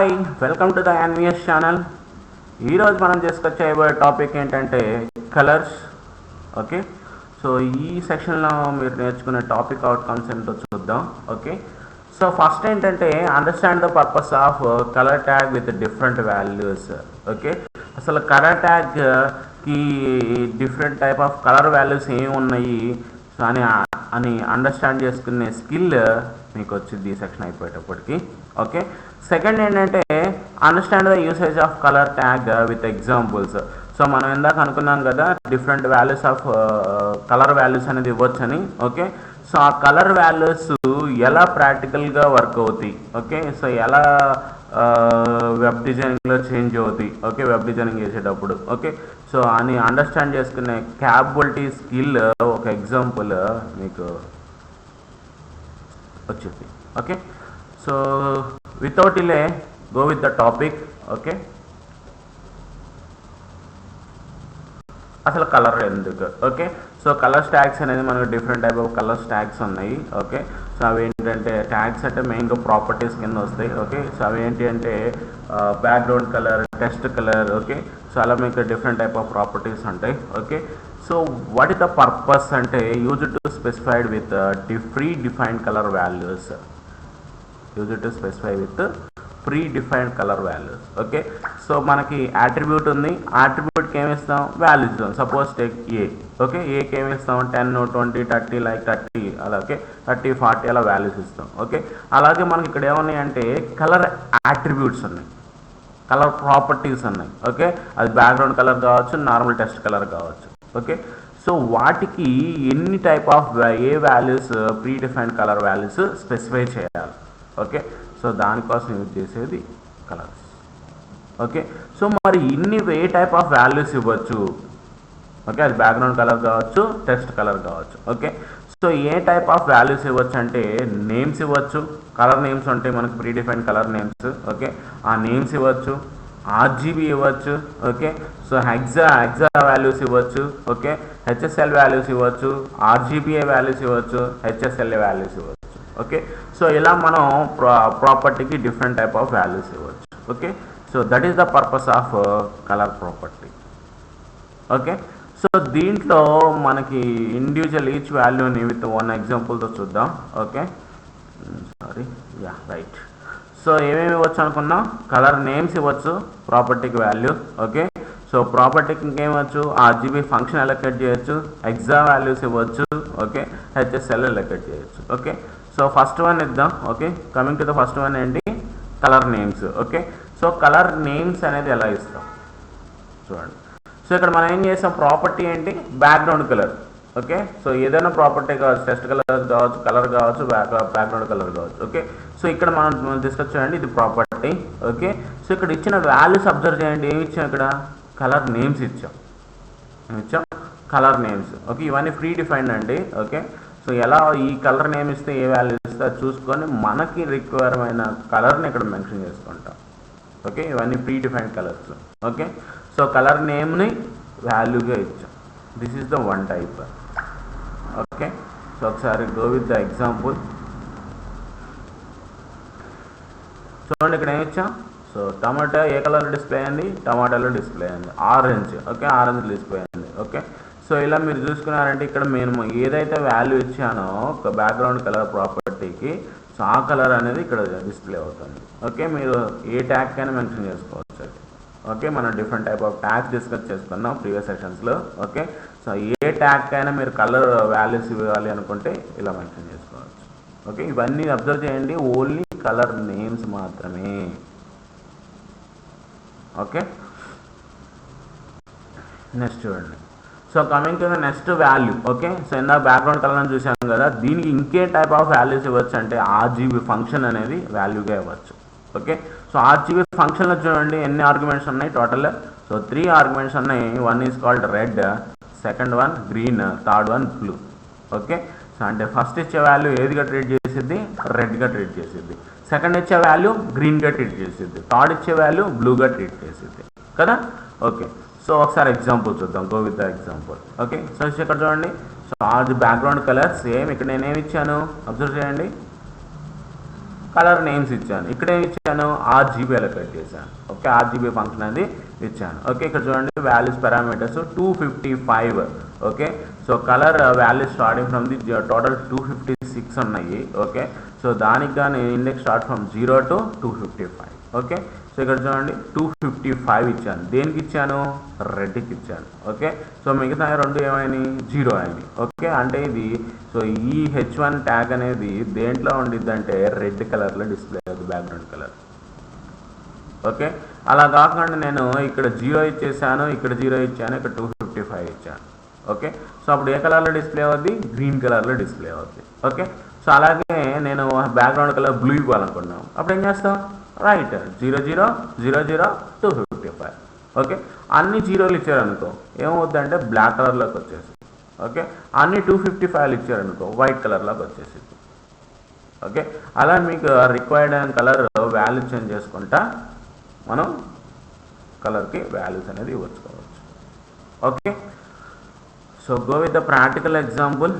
Hi, welcome to the యాన్వియస్ channel. ఈరోజు మనం డిస్కస్ చేయబోయే టాపిక్ ఏంటంటే కలర్స్. ఓకే, సో ఈ సెక్షన్లో మీరు నేర్చుకునే టాపిక్ అవుట్కమ్స్ ఏంటో చూద్దాం. ఓకే, సో ఫస్ట్ ఏంటంటే understand the purpose of colour tag with different values. Okay, అసలు కలర్ ట్యాగ్కి different type of colour values ఏమి ఉన్నాయి అని అండర్స్టాండ్ చేసుకునే స్కిల్ మీకు వచ్చింది ఈ సెక్షన్ అయిపోయేటప్పటికి. ఓకే, సెకండ్ ఏంటంటే understand the usage of colour tag with examples. So మనం ఇందాక అనుకున్నాం కదా different values of colour values అనేది ఇవ్వచ్చని. ఓకే, సో ఆ కలర్ వాల్యూస్ ఎలా ప్రాక్టికల్గా వర్క్ అవుతాయి. ఓకే, సో ఎలా వెబ్ డిజైనింగ్లో చేంజ్ అవుతాయి. ఓకే, వెబ్ డిజైనింగ్ చేసేటప్పుడు. ఓకే, సో అని అండర్స్టాండ్ చేసుకునే క్యాపబిలిటీ స్కిల్ ఒక ఎగ్జాంపుల్ మీకు వచ్చింది. Okay, so without delay go with the topic. Okay, అసలు కలర్ ఎందుకు? ఓకే, సో కలర్ ట్యాగ్స్ అనేది మనకు different type of colour tags ఉన్నాయి. ఓకే, సో అవి ఏంటంటే ట్యాగ్స్ అంటే మెయిన్గా ప్రాపర్టీస్ కింద వస్తాయి. ఓకే, సో అవి ఏంటి అంటే background colour, text colour. Okay, so అలా మీకు డిఫరెంట్ టైప్ ఆఫ్ ప్రాపర్టీస్ ఉంటాయి. Okay, so what is the purpose అంటే use to specified with predefined colour values. Use to specify with predefined colour values. Okay, so మనకి attribute ఉంది, యాట్రిబ్యూట్కి ఏమి ఇస్తాం? Values ఇస్తాం. Suppose take a. ఓకే, ఏకి ఏమి ఇస్తాం? 10, 20, 30, లైక్ 30 అలాగే 30, 40 అలా వాల్యూస్ ఇస్తాం. ఓకే, అలాగే మనకి ఇక్కడ ఏమున్నాయి అంటే కలర్ యాట్రిబ్యూట్స్ ఉన్నాయి, కలర్ ప్రాపర్టీస్ ఉన్నాయి. ఓకే, అది బ్యాక్గ్రౌండ్ కలర్ కావచ్చు, నార్మల్ టెక్స్ట్ కలర్ కావచ్చు. ఓకే, సో వాటికి ఎన్ని type of A values pre defined colour values specify చేయాలి. ఓకే, సో దానికోసం యూజ్ చేసేది కలర్స్. ఓకే, సో మరి ఇన్ని ఏ టైప్ ఆఫ్ వాల్యూస్ ఇవ్వచ్చు? ఓకే, అది బ్యాక్గ్రౌండ్ కలర్ కావచ్చు, టెక్స్ట్ కలర్ కావచ్చు. Okay, so A type of values ఇవ్వచ్చు అంటే నేమ్స్ ఇవ్వచ్చు. కలర్ నేమ్స్ ఉంటాయి మనకు, pre defined colour names. Okay, ఆ నేమ్స్ ఇవ్వచ్చు, ఆర్జీబీ ఇవ్వచ్చు. ఓకే, సో హెక్సా వాల్యూస్ ఇవ్వచ్చు. ఓకే, హెచ్ఎస్ఎల్ వాల్యూస్ ఇవ్వచ్చు, ఆర్జీబీఏ వాల్యూస్ ఇవ్వచ్చు, హెచ్ఎస్ఎల్ఏ వాల్యూస్ ఇవ్వచ్చు. ఓకే, సో ఇలా మనం ప్రాపర్టీకి డిఫరెంట్ టైప్ ఆఫ్ వాల్యూస్ ఇవ్వచ్చు. Okay, so that is the purpose of colour property. Okay, so దీంట్లో మనకి ఇండివిజువల్ ఈచ్ వాల్యూని విత్ వన్ ఎగ్జాంపుల్తో చూద్దాం. Okay, sorry, yeah right. So ఏమేమి ఇవ్వచ్చు అనుకున్నాం? కలర్ నేమ్స్ ఇవ్వచ్చు ప్రాపర్టీకి వాల్యూ. ఓకే, సో ప్రాపర్టీకి ఇంకేమవచ్చు? ఆర్జీబీ ఫంక్షన్ అలొకేట్ చేయొచ్చు, ఎగ్జా వాల్యూస్ ఇవ్వచ్చు. ఓకే, హెచ్ఎస్ఎల్ అలొకేట్ చేయొచ్చు. ఓకే, సో ఫస్ట్ వన్ ఇద్దాం. Okay, coming to the first one ఏంటి? Colour names. Okay, so colour names అనేది ఎలా ఇస్తాం చూడండి. సో ఇక్కడ మనం ఏం చేస్తాం? ప్రాపర్టీ ఏంటి? Background colour. ఓకే, సో ఏదైనా ప్రాపర్టీ కావచ్చు, టెక్స్ట్ కలర్ కావచ్చు, కలర్ కావచ్చు, బ్యాక్గ్రౌండ్ కలర్ కావచ్చు. ఓకే, సో ఇక్కడ మనం డిస్కస్ చేయండి, ఇది ప్రాపర్టీ. ఓకే, సో ఇక్కడ ఇచ్చిన వాల్యూస్ అబ్జర్వ్ చేయండి. ఏమి ఇచ్చాం? ఇక్కడ కలర్ నేమ్స్ ఇచ్చాం. Colour names. ఓకే, ఇవన్నీ ప్రీ డిఫైన్డ్ అండి. ఓకే, సో ఎలా ఈ కలర్ నేమ్ ఇస్తే ఏ వాల్యూ ఇస్తే అది చూసుకొని మనకి రిక్వైర్మైన కలర్ని ఇక్కడ మెన్షన్ చేసుకుంటాం. ఓకే, ఇవన్నీ predefined colours. Okay, so colour నేమ్ని వాల్యూగా ఇచ్చాం. This is the one type. Okay, so ఒకసారి గో విత్ ద ఎగ్జాంపుల్. చూడండి ఇక్కడ ఏమి ఇచ్చాం? సో టమాటా ఏ కలర్ డిస్ప్లే అయింది? టమాటాలో డిస్ప్లే అయింది. ఆరెంజ్. ఓకే, ఆరెంజ్ డిస్ప్లే అయింది. ఓకే, సో ఇలా మీరు చూసుకున్నారంటే ఇక్కడ నేను ఏదైతే వాల్యూ ఇచ్చానో ఒక బ్యాక్గ్రౌండ్ కలర్ ప్రాపర్టీకి, సో ఆ కలర్ అనేది ఇక్కడ డిస్ప్లే అవుతుంది. ఓకే, మీరు ఏ ట్యాగ్ అయినా మెన్షన్ చేసుకోవచ్చు. ఓకే, మనం different type of tags discuss చేసుకున్నాం ప్రీవియస్ సెషన్స్లో. ఓకే, సో ఏ ట్యాగ్ అయినా మీరు కలర్ వాల్యూస్ ఇవ్వాలి అనుకుంటే ఇలా మెన్షన్ చేసుకోవచ్చు. ఓకే, ఇవన్నీ అబ్జర్వ్ చేయండి, ఓన్లీ కలర్ నేమ్స్ మాత్రమే. ఓకే, నెక్స్ట్ చూడండి. So coming to the next value. Okay, so ఇందాక బ్యాక్గ్రౌండ్ కలర్ అని చూసాం కదా, దీనికి ఇంకే టైప్ ఆఫ్ వాల్యూస్ ఇవ్వచ్చు అంటే ఆర్జీబీ ఫంక్షన్ అనేది వాల్యూగా ఇవ్వచ్చు. ఓకే, సో ఆర్జీబీ ఫంక్షన్లో చూడండి ఎన్ని ఆర్గ్యుమెంట్స్ ఉన్నాయి టోటల్? సో 3 ఆర్గ్యుమెంట్స్ ఉన్నాయి. One is called red, second one green, third one blue. Okay, so అంటే ఫస్ట్ ఇచ్చే వాల్యూ ఏదిగా ట్రీట్ చేసిద్ది? రెడ్గా ట్రీట్ చేసిద్ది. సెకండ్ ఇచ్చే వాల్యూ గ్రీన్గా ట్రీట్ చేసిద్ది. థర్డ్ ఇచ్చే వాల్యూ బ్లూగా ట్రీట్ చేసిద్ది కదా. ఓకే, సో ఒకసారి ఎగ్జాంపుల్ చూద్దాం. Go with the example. Okay, so ఇక్కడ చూడండి. సో అది బ్యాక్గ్రౌండ్ కలర్ సేమ్. ఇక్కడ నేనేమి ఇచ్చాను అబ్జర్వ్ చేయండి. కలర్ నేమ్స్ ఇచ్చాను. ఇక్కడ ఏమి ఇచ్చాను, ఆర్జీబీ అలొకేట్ చేశాను. ఓకే, ఆర్జీబీ ఫంక్షన్ అది ఇచ్చాను. ఓకే, ఇక్కడ చూడండి values parameters 255. Okay, so colour values starting from the total 256 ఉన్నాయి. ఓకే, సో దానికి కానీ index start from 0 to 255. Okay, so ఇక్కడ చూడండి 255 ఇచ్చాను. దేనికి ఇచ్చాను, రెడ్కి ఇచ్చాను. ఓకే, సో మిగతా రెండు ఏమైనాయి, 0 అయినాయి. ఓకే, అంటే ఇది సో ఈ H1 ట్యాగ్ అనేది దేంట్లో ఉండిద్ది అంటే రెడ్ కలర్లో డిస్ప్లే అవుతుంది, బ్యాక్గ్రౌండ్ కలర్. ఓకే, అలా కాకుండా నేను ఇక్కడ 0 ఇచ్చేసాను, ఇక్కడ 0 ఇచ్చాను, ఇక్కడ 255 ఇచ్చాను. ఓకే, సో అప్పుడు ఏ కలర్లో డిస్ప్లే అవుద్ది, గ్రీన్ కలర్లో డిస్ప్లే అవుద్ది. ఓకే, సో అలాగే నేను బ్యాక్గ్రౌండ్ కలర్ బ్లూ ఇవ్వాలనుకున్నాను. అప్పుడు ఏం చేస్తాం, రైట్ 00000255. ఓకే, అన్ని జీరోలు ఇచ్చారనుకో ఏమవుద్దంటే బ్లాక్ కలర్లోకి వచ్చేసి. ఓకే, అన్ని 255 ఇచ్చారనుకో వైట్ కలర్లోకి వచ్చేసి. ఓకే, అలా మీకు రిక్వైర్డ్ అయిన కలర్ వాల్యూ చేంజ్ చేసుకుంటా మనం కలర్కి వాల్యూస్ అనేది ఇవ్వచ్చుకోవచ్చు. Okay, so go with the practical example.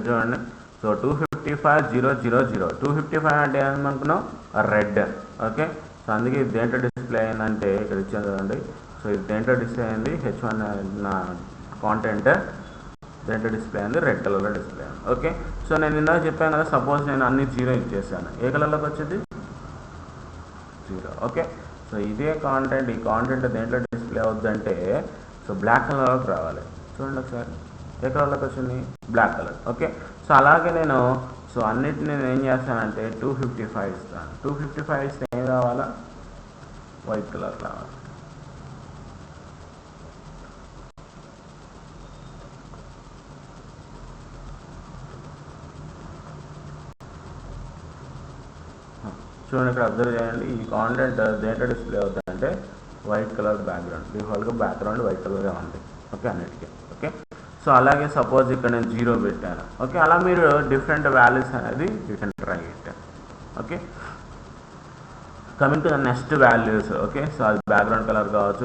చూడండి, సో 255,000 255 అంటే ఏమనుకున్నాం, రెడ్. ఓకే, సో అందుకే ఇది దేంట్లో డిస్ప్లే అయిందంటే ఇక్కడ ఇచ్చాను చూడండి. సో ఇది దేంట్లో డిస్ప్లే అయింది, H1 నా కాంటెంట్ దేంట్లో డిస్ప్లే అయింది, రెడ్ కలర్లో డిస్ప్లే అయింది. ఓకే, సో నేను ఇందాక చెప్పాను కదా, సపోజ్ నేను అన్ని 0 ఇచ్చేసాను, ఏ కలర్లోకి వచ్చింది, 0. ఓకే, సో ఇదే కాంటెంట్, ఈ కాంటెంట్ దేంట్లో డిస్ప్లే అవుద్దంటే సో బ్లాక్ కలర్లోకి రావాలి. చూడండి ఒకసారి, ఏ కలర్లోకి వచ్చింది, బ్లాక్ కలర్. ఓకే, సో అలాగే నేను సో అన్నిటిని నేను ఏం చేస్తానంటే 255 ఇస్తాను. 255 ఇస్తే ఏం రావాలా, వైట్ కలర్ రావాలి. చూడండి, ఇక్కడ అబ్జర్వ్ చేయండి, ఈ కాంటెంట్ దేంట్లో డిస్ప్లే అవుతుందంటే వైట్ కలర్ బ్యాక్గ్రౌండ్, డిఫాల్ట్గా బ్యాక్గ్రౌండ్ వైట్ కలర్గా ఉంది. ఓకే, అన్నిటికీ. ఓకే, సో అలాగే సపోజ్ ఇక్కడ నేను 0 పెట్టాను. ఓకే, అలా మీరు డిఫరెంట్ వాల్యూస్ అనేది you can try it. Okay, coming to the next values. Okay, so అది బ్యాక్గ్రౌండ్ కలర్ కావచ్చు,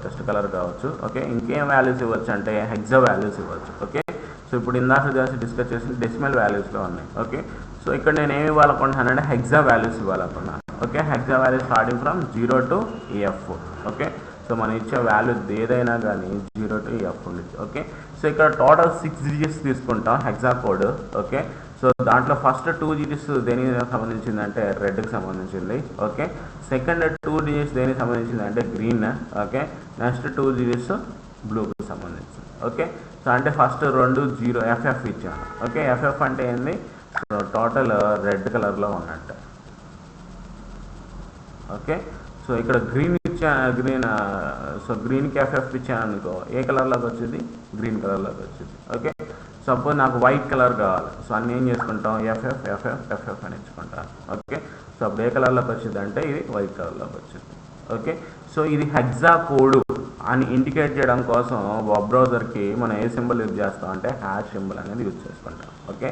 టెస్ట్ కలర్ కావచ్చు. ఓకే, ఇంకేం వాల్యూస్ ఇవ్వచ్చు అంటే హెక్సా వాల్యూస్ ఇవ్వచ్చు. ఓకే, సో ఇప్పుడు ఇందాక డిస్కస్ చేసిన డెసిమల్ వాల్యూస్లో ఉన్నాయి. ఓకే, సో ఇక్కడ నేను ఏమి ఇవ్వాలనుకుంటున్నానంటే హెక్సా వాల్యూస్ ఇవ్వాలనుకున్నాను. Okay, hexa values starting from 0 to EF. Okay, so మనం ఇచ్చే వాల్యూ ఏదైనా కానీ 0 to EF ఉండొచ్చు. ఓకే, సో ఇక్కడ టోటల్ 6 డిజిట్స్ తీసుకుంటాం హెక్సా కోడ్. ఓకే, సో దాంట్లో ఫస్ట్ 2 డిజిట్స్ దేనికి సంబంధించింది అంటే రెడ్కి సంబంధించింది. ఓకే, సెకండ్ 2 డిజిట్స్ దేనికి సంబంధించింది అంటే గ్రీన్. ఓకే, నెక్స్ట్ 2 డిజిట్స్ బ్లూకి సంబంధించింది. ఓకే, సో అంటే ఫస్ట్ 2 0 FF ఇచ్చాను. ఓకే, FF అంటే ఏంది, టోటల్ రెడ్ కలర్లో ఉన్నట్టు. ఓకే, సో ఇక్కడ గ్రీన్ సో గ్రీన్కి FF ఇచ్చాను అనుకో ఏ కలర్లోకి వచ్చింది, గ్రీన్ కలర్లోకి వచ్చింది. ఓకే, సపోజ్ నాకు వైట్ కలర్ కావాలి, సో అన్నీ ఏం చేసుకుంటాం, FF అని ఇచ్చుకుంటాను. ఓకే, సో అప్పుడు ఏ కలర్లోకి వచ్చింది అంటే ఇది వైట్ కలర్లోకి వచ్చింది. ఓకే, సో ఇది హెక్సా కోడ్ అని ఇండికేట్ చేయడం కోసం వెబ్ బ్రౌజర్కి మనం ఏ సింబల్ యూజ్ చేస్తాం అంటే హ్యాష్ సింబల్ అనేది యూజ్ చేసుకుంటాం. Okay,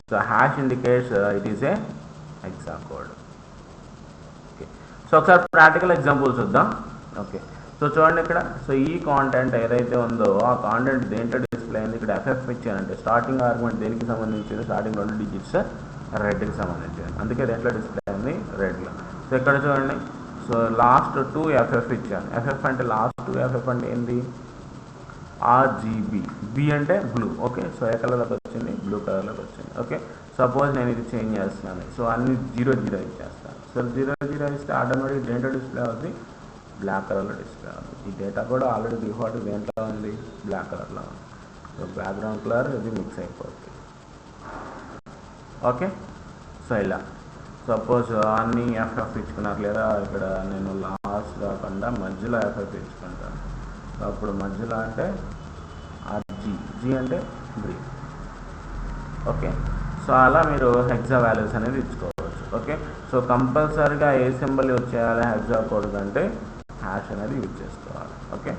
so hash indicates it is a hexa code. Okay, so ఒకసారి ప్రాక్టికల్ ఎగ్జాంపుల్ చూద్దాం. ఓకే, సో చూడండి ఇక్కడ, సో ఈ కాంటెంట్ ఏదైతే ఉందో ఆ కాంటెంట్ దేంట్లో డిస్ప్లే అయింది, ఇక్కడ FF ఇచ్చానంటే స్టార్టింగ్ ఆర్గ్యుమెంట్ దేనికి సంబంధించింది, స్టార్టింగ్ 2 డిజిట్స్ రెడ్కి సంబంధించింది, అందుకే దేంట్లో డిస్ప్లే అయింది, రెడ్లో. సో ఇక్కడ చూడండి, సో లాస్ట్ 2 FF ఇచ్చాను. FF అంటే లాస్ట్ 2 FF అంటే ఏంది, RGB, B అంటే బ్లూ. ఓకే, సో ఏ కలర్లోకి వచ్చింది, బ్లూ కలర్లోకి వచ్చింది. ఓకే, సపోజ్ నేను ఇది చేంజ్ చేస్తున్నాను, సో అన్ని 0 ఇచ్చేస్తాను. సో 0 ఇస్తే ఆటోమేటిక్ దేంట్లో డిస్ప్లే అవుతుంది, బ్లాక్ కలర్లో డిస్ప్లే అవుతుంది. ఈ డేటా కూడా ఆల్రెడీ డిఫాల్ట్ దేంట్లో ఉంది, బ్లాక్ కలర్లో ఉంది. సో బ్యాక్గ్రౌండ్ కలర్ ఇది మిక్స్ అయిపోతుంది. ఓకే, సో ఇలా సపోజ్ అన్ని FF ఇచ్చుకున్నారు, లేదా ఇక్కడ నేను లాస్ట్ కాకుండా మధ్యలో FF ఇచ్చుకుంటాను. సో అప్పుడు మధ్యలో అంటే G అంటే గ్రీన్. ఓకే, సో అలా మీరు హెక్సా వాల్యూస్ అనేది ఇచ్చుకోవచ్చు. ఓకే, సో కంపల్సరీగా ఏ సింబల్ యూజ్ చేయాలి హెక్సా కోడ్ కంటే హ్యాష్ అనేది యూజ్ చేసుకోవాలి. Okay,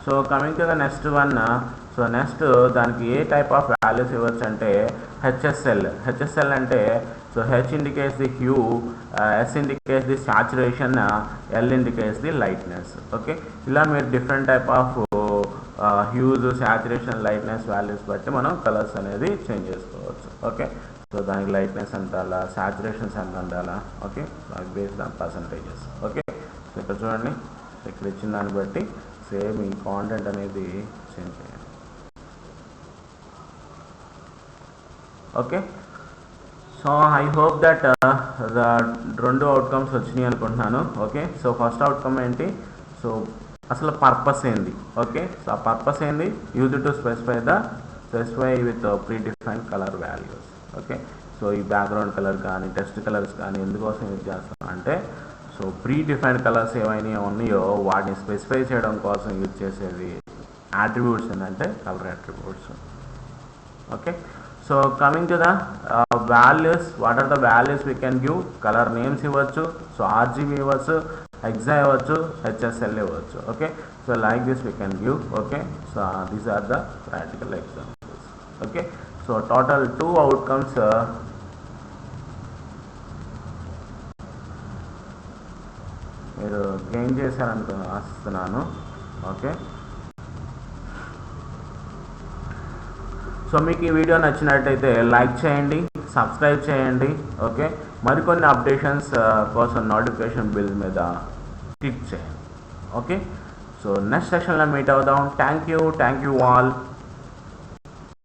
so coming to the next one. So next దానికి ఏ టైప్ ఆఫ్ వాల్యూస్ ఇవ్వచ్చు అంటే హెచ్ఎస్ఎల్ అంటే so H indicates the hue, S indicates the saturation, L indicates the lightness. Okay, ఇలా మీరు different type of huge, saturation, lightness values బట్టి మనం colours అనేది change చేసుకోవచ్చు. ఓకే, సో దానికి లైట్నెస్ ఎంత ఉండాలా, సాచురేషన్స్ ఎంత ఉండాలా, okay, based on percentages. Okay, so ఇక్కడ చూడండి, ఇక్కడ ఇచ్చిన దాన్ని బట్టి సేమ్ ఈ కాంటెంట్ అనేది చేంజ్ చేయండి. Okay, so I hope that రెండు అవుట్కమ్స్ వచ్చినాయి అనుకుంటున్నాను. ఓకే, సో ఫస్ట్ అవుట్కమ్ ఏంటి, సో అసలు పర్పస్ ఏంది. ఓకే, సో ఆ పర్పస్ ఏంది, use to specify with predefined colour values. Okay, so ఈ బ్యాక్గ్రౌండ్ కలర్ కానీ టెక్స్ట్ కలర్స్ కానీ ఎందుకోసం యూజ్ చేస్తాం అంటే, సో ప్రీ డిఫైన్డ్ కలర్స్ ఏమైనా ఉన్నాయో వాటిని స్పెసిఫై చేయడం కోసం యూజ్ చేసేది యాట్రిబ్యూట్స్ ఏంటంటే colour attributes. Okay, so coming to the values, what are the values we can give, colour names ఇవ్వచ్చు, సో ఆర్జీబీ ఇవ్వచ్చు, ఎక్సా ఇవ్వచ్చు, హెచ్ఎస్ఎల్ ఇవ్వచ్చు. Okay, so like this we can give. Okay, so these are the practical examples. Okay, so total 2 outcomes మీరు gain చేశారని ఆశిస్తున్నాను. Okay, so మీకు ఈ video నచ్చినట్టయితే లైక్ చేయండి, సబ్స్క్రైబ్ చేయండి. ఓకే, మరికొన్ని అప్డేషన్స్ కోసం నోటిఫికేషన్ బిల్ మీద క్లిక్ చేయండి. ఓకే, సో నెక్స్ట్ సెషన్లో మీట్ అవుదాం. Thank you all.